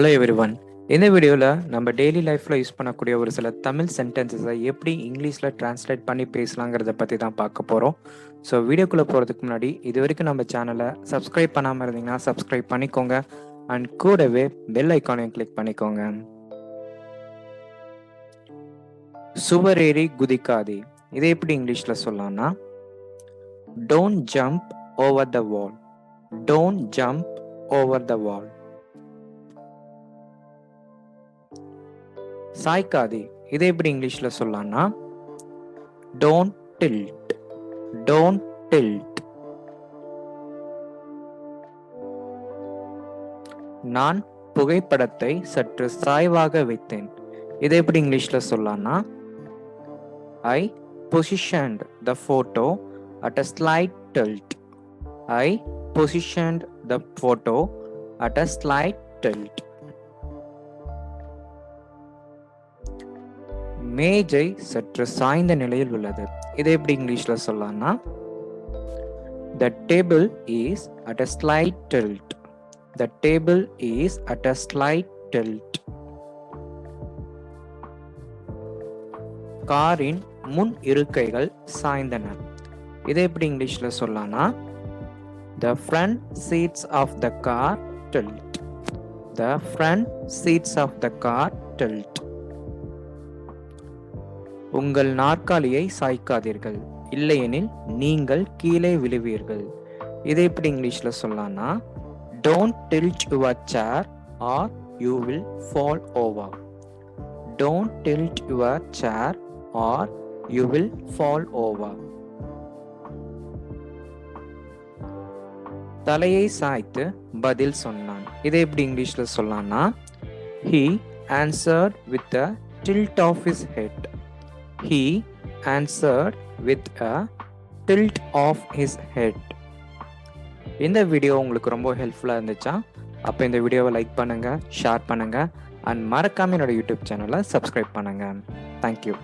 Hello everyone. இந்த வீடியோவில் நம்ம டெய்லி லைஃப்பில் யூஸ் பண்ணக்கூடிய ஒரு சில தமிழ் சென்டென்சஸை எப்படி இங்கிலீஷில் டிரான்ஸ்லேட் பண்ணி பேசலாங்கிறத பற்றி தான் பார்க்க போகிறோம். ஸோ வீடியோக்குள்ளே போகிறதுக்கு முன்னாடி இது வரைக்கும் நம்ம சேனலை சப்ஸ்கிரைப் பண்ணாமல் இருந்தீங்கன்னா சப்ஸ்கிரைப் பண்ணிக்கோங்க அண்ட் கூடவே பெல் ஐக்கானையும் கிளிக் பண்ணிக்கோங்க. சுவரேறி குதிக்காதே, இதை எப்படி இங்கிலீஷில் சொல்லலாம்னா don't jump over the wall. Don't jump over the wall. சாய்க்காதே, இதை எப்படி இங்கிலீஷ்ல சொல்லலாம்னா டோன்ட் டில்ட். Don't tilt. நான் புகைப்படத்தை சற்று சாய்வாக வைத்தேன், இதை எப்படி இங்கிலீஷ்ல சொல்லலாம்னா I positioned the photo at a slight tilt. I positioned the photo at a slight tilt. மேஜை சற்று சாய்ந்த நிலையில் உள்ளது, இதை எப்படி இங்கிலீஷ்ல சொல்லலாம்னா the table is at a slight tilt. The table is at a slight tilt. காரின் முன் இருக்கைகள் சாய்ந்தன, இதை எப்படி இங்கிலீஷ்ல சொல்லலாம்னா the front seats of the car tilt. The front seats of the car tilt. உங்கள் நாற்காலியை சாய்க்காதீர்கள், இல்லையெனில் நீங்கள் கீழே விழுவீர்கள், இதை எப்படி இங்கிலீஷ்ல சொல்லலாம்னா don't tilt your chair or you will fall over. Don't tilt your chair or you will fall over. தலையை சாய்த்து பதில் சொன்னான், இதை எப்படி இங்கிலீஷ்ல சொல்லலாம்னா he answered with a tilt of his head. He answered with a tilt of his head. இந்த video உங்களுக்கு ரொம்ப ஹெல்ப்ஃபுல்லாக இருந்துச்சா? அப்போ இந்த வீடியோவை லைக் பண்ணுங்கள், ஷேர் பண்ணுங்கள் அண்ட் மறக்காமல் என்னோட யூடியூப் சேனலை சப்ஸ்கிரைப் பண்ணுங்கள். தேங்க்யூ.